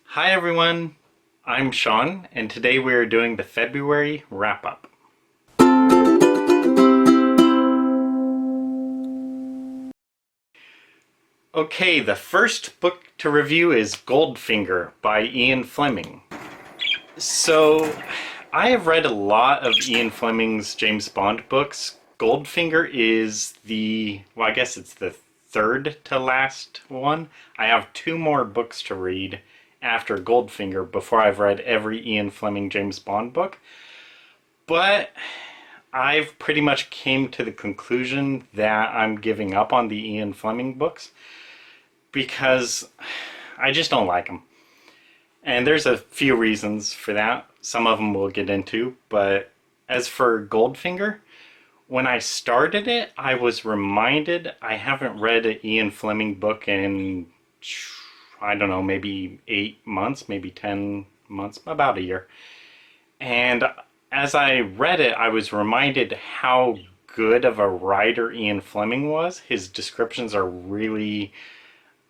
Hi everyone, I'm Sean, and today we are doing the February wrap-up. Okay, the first book to review is Goldfinger by Ian Fleming. So, I have read a lot of Ian Fleming's James Bond books. Goldfinger is I guess it's the third to last one. I have two more books to read after Goldfinger before I've read every Ian Fleming James Bond book. But I've pretty much came to the conclusion that I'm giving up on the Ian Fleming books because I just don't like them. And there's a few reasons for that. Some of them we'll get into. But as for Goldfinger, when I started it, I was reminded I haven't read an Ian Fleming book in, I don't know, maybe 8 months, maybe 10 months, about a year. And as I read it, I was reminded how good of a writer Ian Fleming was. His descriptions are really,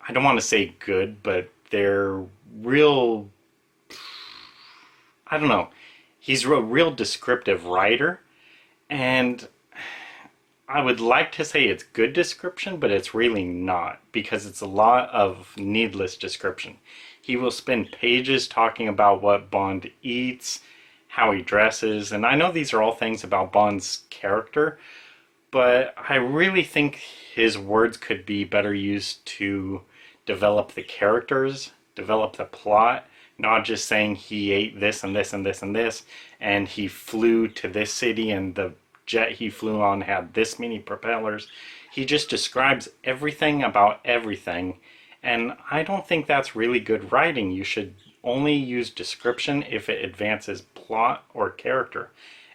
I don't want to say good, but they're real, I don't know. He's a real descriptive writer, and I would like to say it's good description, but it's really not, because it's a lot of needless description. He will spend pages talking about what Bond eats, how he dresses, and I know these are all things about Bond's character, but I really think his words could be better used to develop the characters, develop the plot, not just saying he ate this and this and this and this, and he flew to this city and the jet he flew on had this many propellers. He just describes everything about everything, and I don't think that's really good writing. You should only use description if it advances plot or character.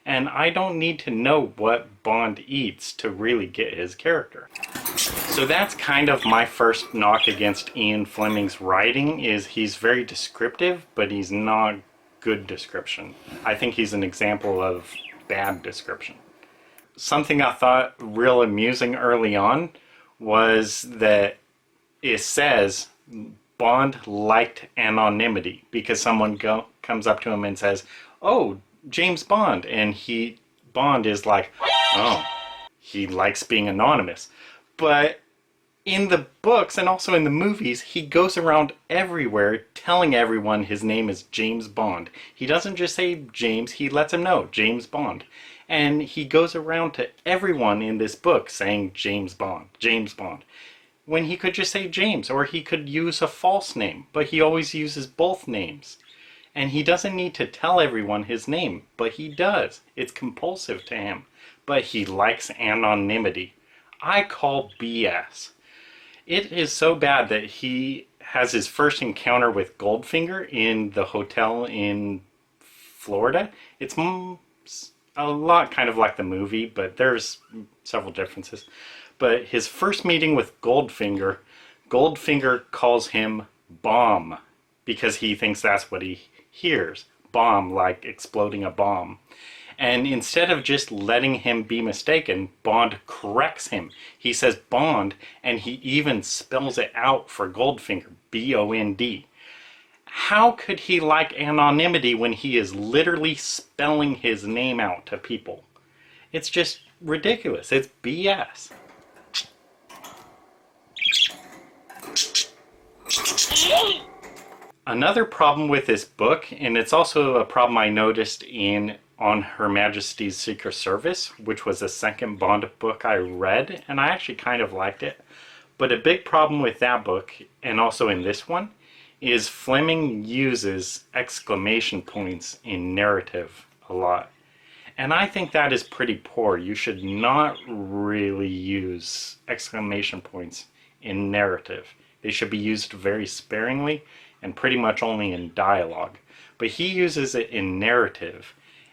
And I don't need to know what Bond eats to really get his character. So that's kind of my first knock against Ian Fleming's writing, is he's very descriptive, but he's not good description. I think he's an example of bad description. Something I thought real amusing early on was that it says Bond liked anonymity, because someone comes up to him and says, "Oh, James Bond," and Bond is like, "Oh, he likes being anonymous." But in the books and also in the movies, he goes around everywhere telling everyone his name is James Bond. He doesn't just say James, he lets him know, James Bond. And he goes around to everyone in this book saying James Bond, James Bond, when he could just say James, or he could use a false name, but he always uses both names. And he doesn't need to tell everyone his name, but he does. It's compulsive to him. But he likes anonymity. I call BS. It is so bad that he has his first encounter with Goldfinger in the hotel in Florida. It's a lot kind of like the movie, but there's several differences. But his first meeting with Goldfinger, Goldfinger calls him Bomb, because he thinks that's what he hears. Bomb, like exploding a bomb. And instead of just letting him be mistaken, Bond corrects him. He says Bond, and he even spells it out for Goldfinger, B-O-N-D. How could he like anonymity when he is literally spelling his name out to people? It's just ridiculous. It's BS. Another problem with this book, and it's also a problem I noticed on Her Majesty's Secret Service, which was the second Bond book I read, and I actually kind of liked it. But a big problem with that book, and also in this one, is Fleming uses exclamation points in narrative a lot. And I think that is pretty poor. You should not really use exclamation points in narrative. They should be used very sparingly and pretty much only in dialogue. But he uses it in narrative.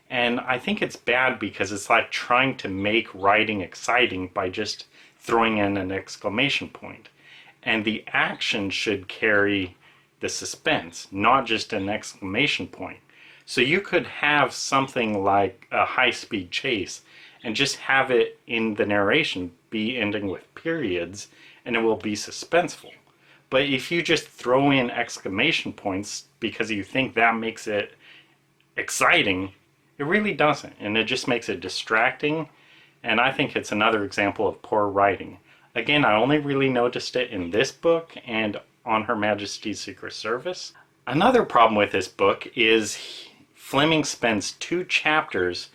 And I think it's bad because it's like trying to make writing exciting by just throwing in an exclamation point. And the action should carry the suspense, not just an exclamation point. So you could have something like a high-speed chase and just have it in the narration be ending with periods, and it will be suspenseful. But if you just throw in exclamation points because you think that makes it exciting, it really doesn't. And it just makes it distracting. And I think it's another example of poor writing. Again, I only really noticed it in this book and on Her Majesty's Secret Service. Another problem with this book is Fleming spends 2 chapters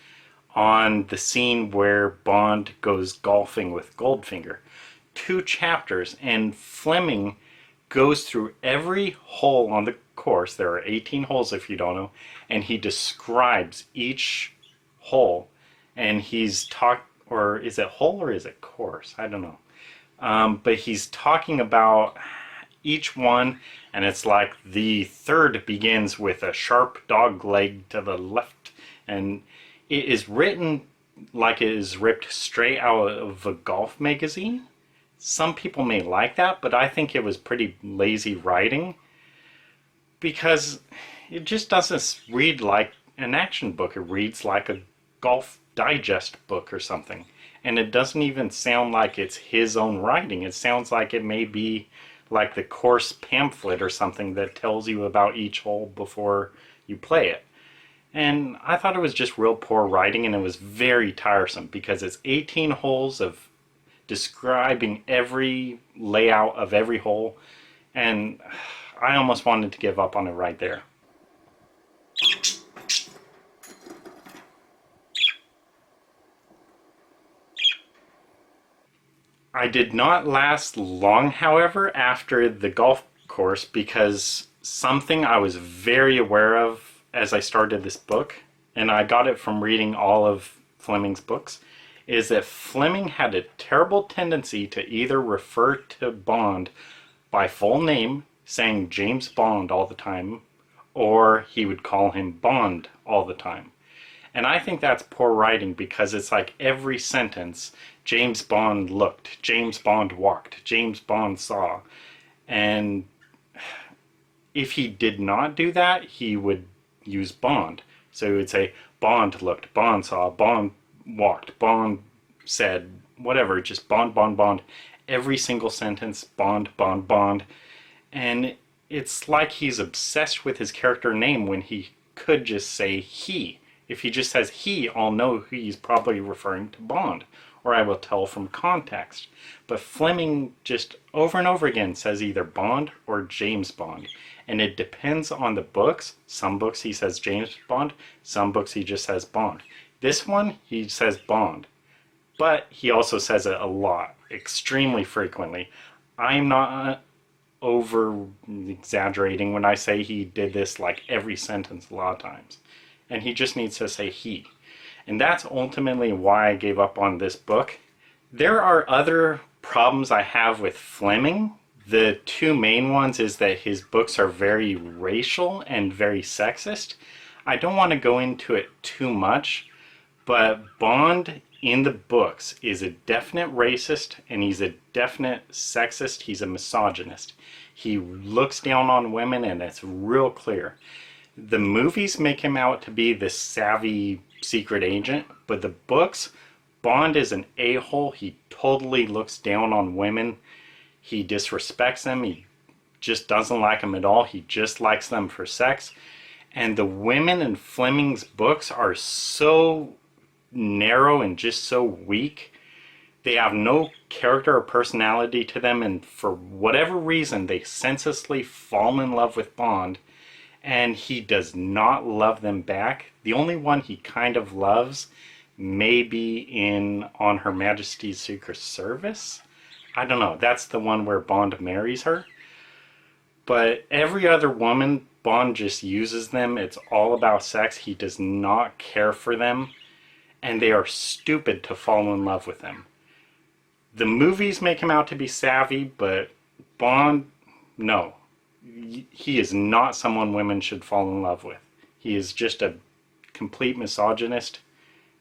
on the scene where Bond goes golfing with Goldfinger. 2 chapters, and Fleming goes through every hole on the course. There are 18 holes if you don't know, and he describes each hole, and he's or is it hole or is it course? I don't know. But he's talking about each one, and it's like the third begins with a sharp dog leg to the left, and it is written like it is ripped straight out of a golf magazine. Some people may like that, but I think it was pretty lazy writing because it just doesn't read like an action book. It reads like a golf digest book or something. And it doesn't even sound like it's his own writing. It sounds like it may be like the course pamphlet or something that tells you about each hole before you play it. And I thought it was just real poor writing, and it was very tiresome because it's 18 holes of describing every layout of every hole, and I almost wanted to give up on it right there. I did not last long, however, after the golf course, because something I was very aware of as I started this book, and I got it from reading all of Fleming's books, is that Fleming had a terrible tendency to either refer to Bond by full name, saying James Bond all the time, or he would call him Bond all the time. And I think that's poor writing because it's like every sentence, James Bond looked, James Bond walked, James Bond saw. And if he did not do that, he would use Bond. So he would say, Bond looked, Bond saw, Bond walked, Bond said, whatever, just Bond, Bond, Bond. Every single sentence, Bond, Bond, Bond. And it's like he's obsessed with his character name when he could just say he. If he just says he, I'll know he's probably referring to Bond, or I will tell from context. But Fleming just over and over again says either Bond or James Bond. And it depends on the books. Some books he says James Bond, some books he just says Bond. This one, he says Bond. But he also says it a lot, extremely frequently. I'm not over exaggerating when I say he did this like every sentence a lot of times. And he just needs to say he. And that's ultimately why I gave up on this book. There are other problems I have with Fleming. The 2 main ones is that his books are very racial and very sexist. I don't want to go into it too much, but Bond in the books is a definite racist, and he's a definite sexist. He's a misogynist. He looks down on women, and it's real clear. The movies make him out to be this savvy secret agent, but the books, Bond is an a-hole. He totally looks down on women. He disrespects them. He just doesn't like them at all. He just likes them for sex. And the women in Fleming's books are so narrow and just so weak. They have no character or personality to them, and for whatever reason, they senselessly fall in love with Bond, and he does not love them back. The only one he kind of loves may be on Her Majesty's Secret Service. I don't know. That's the one where Bond marries her. But every other woman, Bond just uses them. It's all about sex. He does not care for them. And they are stupid to fall in love with him. The movies make him out to be savvy, but Bond, no. He is not someone women should fall in love with. He is just a complete misogynist,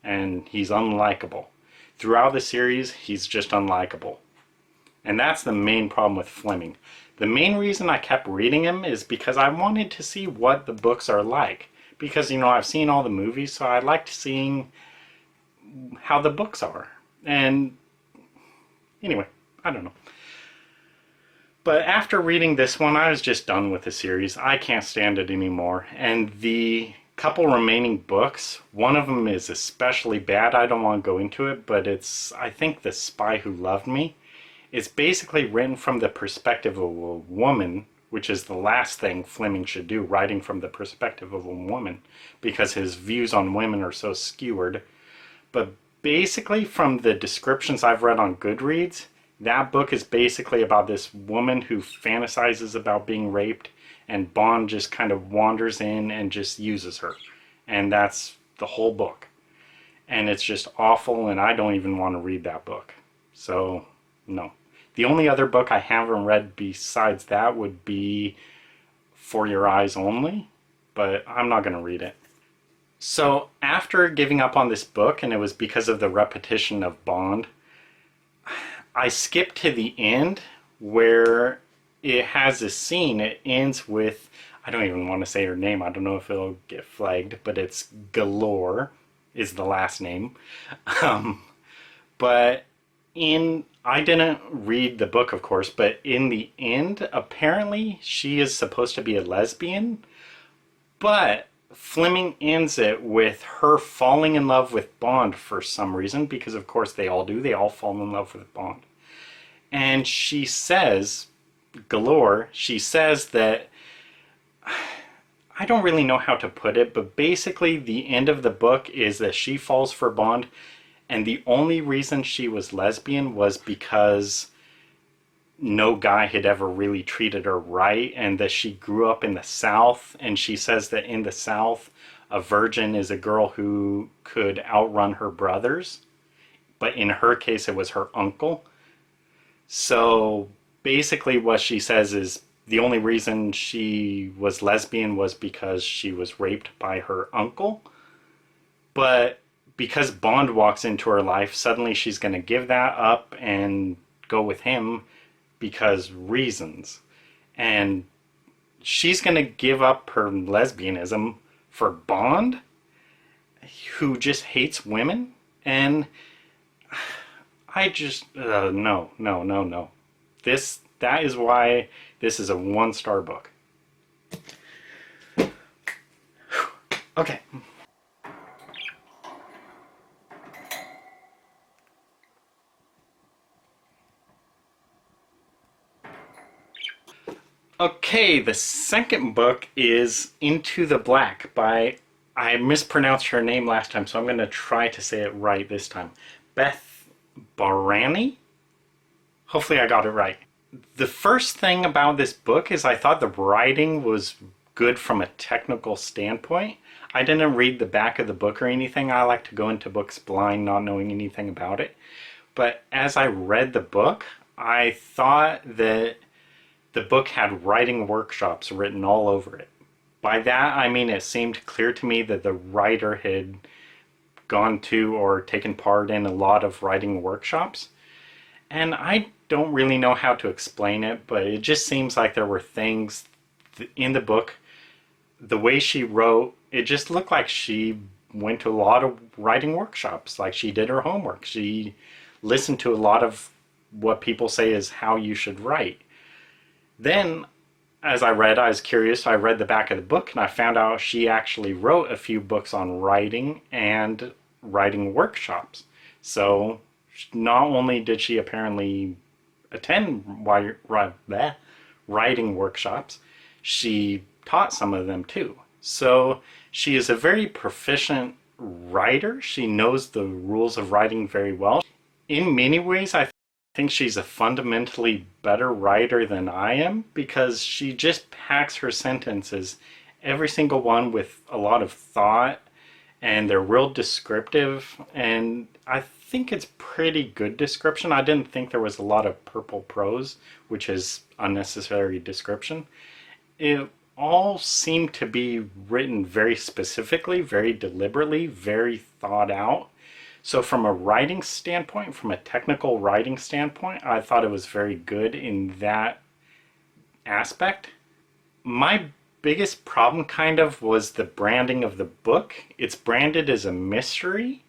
and he's unlikable. Throughout the series, he's just unlikable. And that's the main problem with Fleming. The main reason I kept reading him is because I wanted to see what the books are like. Because, I've seen all the movies, so I liked seeing how the books are. And anyway, I don't know. But after reading this one, I was just done with the series. I can't stand it anymore. And the couple remaining books, one of them is especially bad. I don't want to go into it, but it's, I think, The Spy Who Loved Me. It's basically written from the perspective of a woman, which is the last thing Fleming should do, writing from the perspective of a woman, because his views on women are so skewered. But basically, from the descriptions I've read on Goodreads, that book is basically about this woman who fantasizes about being raped, and Bond just kind of wanders in and just uses her. And that's the whole book. And it's just awful, and I don't even want to read that book. So, no. The only other book I haven't read besides that would be For Your Eyes Only, but I'm not going to read it. So, after giving up on this book, and it was because of the repetition of Bond, I skipped to the end where it has a scene. It ends with, I don't even want to say her name. I don't know if it'll get flagged, but it's Galore is the last name. But I didn't read the book, of course, but in the end, apparently she is supposed to be a lesbian, but Fleming ends it with her falling in love with Bond for some reason, because of course they all do. They all fall in love with Bond. And she says, Galore, she says that, I don't really know how to put it, but basically the end of the book is that she falls for Bond, and the only reason she was lesbian was because no guy had ever really treated her right, and that she grew up in the South, and she says that in the South, a virgin is a girl who could outrun her brothers, but in her case it was her uncle. So basically what she says is the only reason she was lesbian was because she was raped by her uncle. But because Bond walks into her life, suddenly she's going to give that up and go with him because reasons. And she's going to give up her lesbianism for Bond, who just hates women. And I just, no. That is why this is a 1-star book. Okay. Okay, the second book is Into the Black by, I mispronounced her name last time, so I'm going to try to say it right this time. Beth Barany? Hopefully I got it right. The first thing about this book is I thought the writing was good from a technical standpoint. I didn't read the back of the book or anything. I like to go into books blind, not knowing anything about it. But as I read the book, I thought that the book had writing workshops written all over it. By that, I mean it seemed clear to me that the writer had gone to or taken part in a lot of writing workshops. And I don't really know how to explain it, but it just seems like there were things in the book. The way she wrote, it just looked like she went to a lot of writing workshops, like she did her homework. She listened to a lot of what people say is how you should write. Then, as I was curious, I read the back of the book and I found out she actually wrote a few books on writing and writing workshops. So, not only did she apparently attend writing workshops, she taught some of them too. So, she is a very proficient writer. She knows the rules of writing very well. In many ways, I think she's a fundamentally better writer than I am, because she just packs her sentences, every single one, with a lot of thought, and they're real descriptive, and I think it's pretty good description. I didn't think there was a lot of purple prose, which is unnecessary description. It all seemed to be written very specifically, very deliberately, very thought out. So from a writing standpoint, from a technical writing standpoint, I thought it was very good in that aspect. My biggest problem kind of was the branding of the book. It's branded as a mystery,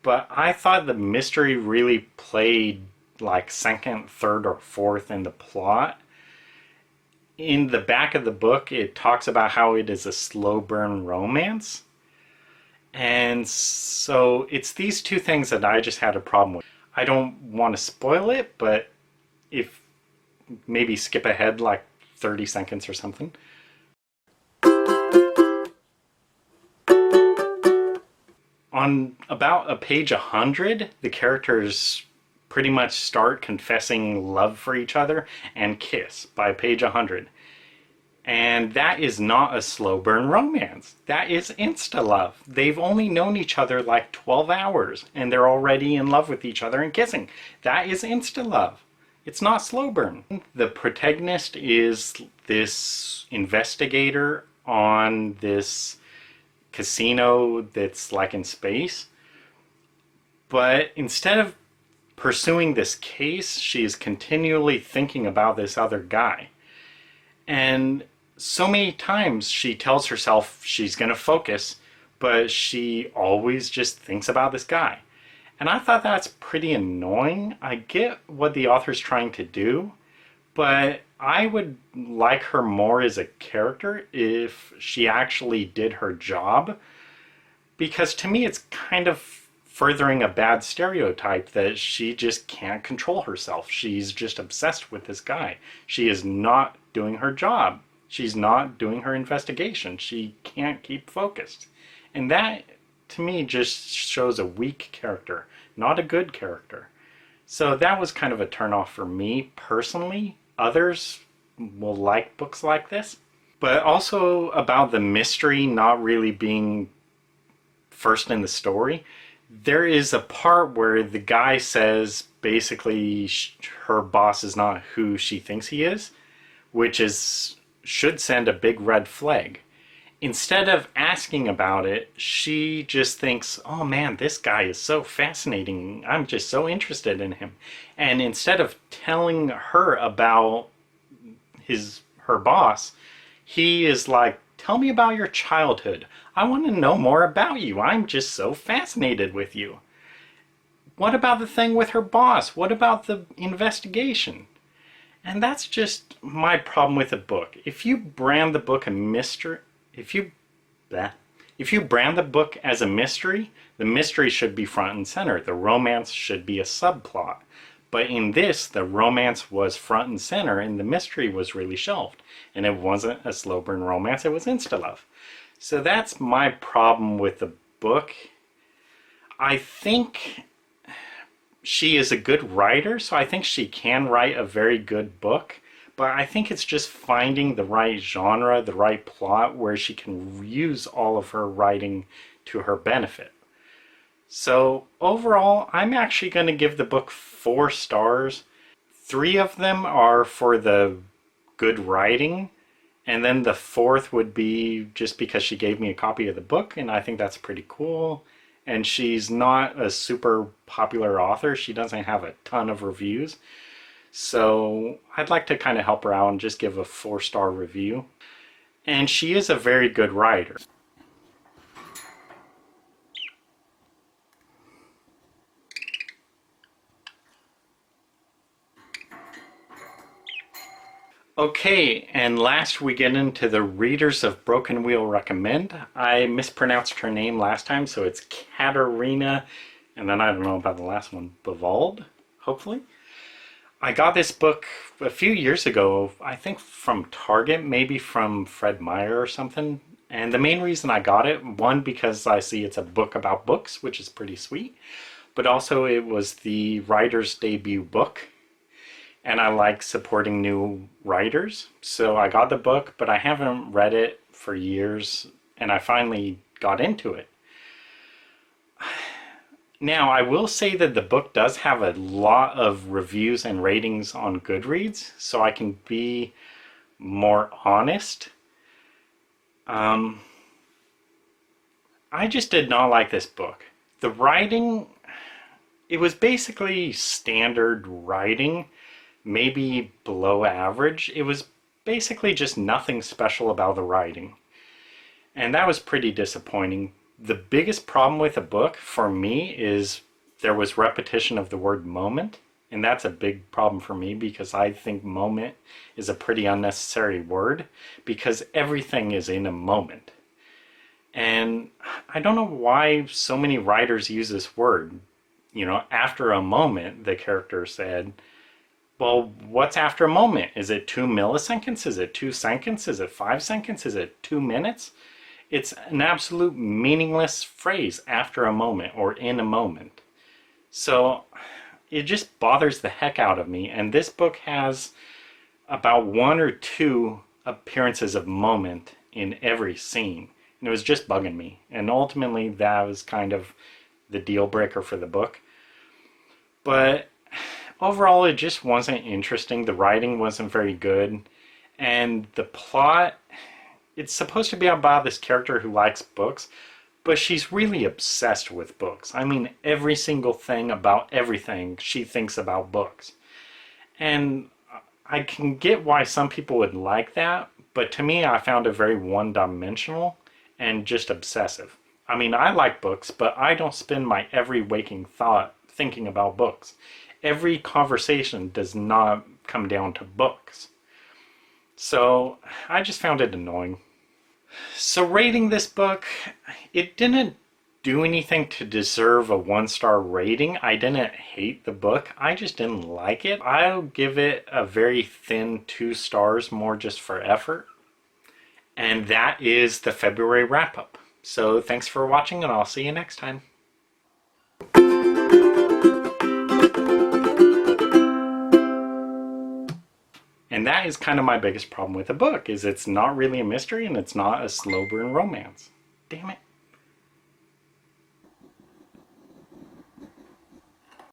but I thought the mystery really played like second, third, or fourth in the plot. in the back of the book, it talks about how it is a slow burn romance. And so it's these two things that I just had a problem with. I don't want to spoil it, but if maybe skip ahead like 30 seconds or something. On about a page 100, the characters pretty much start confessing love for each other and kiss by page 100. And that is not a slow burn romance. That is insta-love. They've only known each other like 12 hours and they're already in love with each other and kissing. That is insta-love. It's not slow burn. The protagonist is this investigator on this casino that's like in space. But instead of pursuing this case, she is continually thinking about this other guy. And so many times she tells herself she's going to focus, but she always just thinks about this guy. And I thought that's pretty annoying. I get what the author's trying to do, but I would like her more as a character if she actually did her job. Because to me it's kind of furthering a bad stereotype that she just can't control herself. She's just obsessed with this guy. She is not doing her job. She's not doing her investigation. She can't keep focused. And that, to me, just shows a weak character, not a good character. So that was kind of a turnoff for me personally. Others will like books like this. But also about the mystery not really being first in the story. There is a part where the guy says basically her boss is not who she thinks he is, which should send a big red flag. Instead of asking about it, she just thinks, oh man, this guy is so fascinating. I'm just so interested in him. And instead of telling her about her boss, he is like, tell me about your childhood. I want to know more about you. I'm just so fascinated with you. What about the thing with her boss? What about the investigation? And that's just my problem with the book. If you brand the book a mystery, if you brand the book as a mystery, the mystery should be front and center. The romance should be a subplot. But in this, the romance was front and center and the mystery was really shelved. And it wasn't a slow burn romance, it was insta-love. So that's my problem with the book. I think she is a good writer, so I think she can write a very good book. But I think it's just finding the right genre, the right plot, where she can use all of her writing to her benefit. So overall, I'm actually going to give the book 4 stars. 3 of them are for the good writing, and then the 4th would be just because she gave me a copy of the book, and I think that's pretty cool. And she's not a super popular author. She doesn't have a ton of reviews. So I'd like to kind of help her out and just give a 4-star review. And she is a very good writer. Okay, and last we get into the readers of Broken Wheel recommend. I mispronounced her name last time, so it's Katarina, and then I don't know about the last one, Bivald, hopefully. I got this book a few years ago, I think from Target, maybe from Fred Meyer or something. And the main reason I got it, one, because I see it's a book about books, which is pretty sweet. But also it was the writer's debut book. And I like supporting new writers. So I got the book, but I haven't read it for years. And I finally got into it. Now, I will say that the book does have a lot of reviews and ratings on Goodreads, so I can be more honest. I just did not like this book. The writing, it was basically standard writing, maybe below average. It was basically just nothing special about the writing. And that was pretty disappointing. The biggest problem with the book for me is there was repetition of the word moment. And that's a big problem for me because I think moment is a pretty unnecessary word because everything is in a moment. And I don't know why so many writers use this word. After a moment, the character said, well, what's after a moment? Is it 2 milliseconds? Is it 2 seconds? Is it 5 seconds? Is it 2 minutes? It's an absolute meaningless phrase, after a moment or in a moment. So it just bothers the heck out of me. And this book has about 1 or 2 appearances of moment in every scene. And it was just bugging me. And ultimately, that was kind of the deal breaker for the book. But overall, it just wasn't interesting. The writing wasn't very good. And the plot, it's supposed to be about this character who likes books, but she's really obsessed with books. I mean, every single thing about everything she thinks about books. And I can get why some people would like that, but to me, I found it very one-dimensional and just obsessive. I mean, I like books, but I don't spend my every waking thought thinking about books. Every conversation does not come down to books. So I just found it annoying. So rating this book, it didn't do anything to deserve a 1-star rating. I didn't hate the book. I just didn't like it. I'll give it a very thin 2 stars, more just for effort. And that is the February wrap-up. So thanks for watching, and I'll see you next time. And that is kind of my biggest problem with the book, is it's not really a mystery and it's not a slow burn romance. Damn it.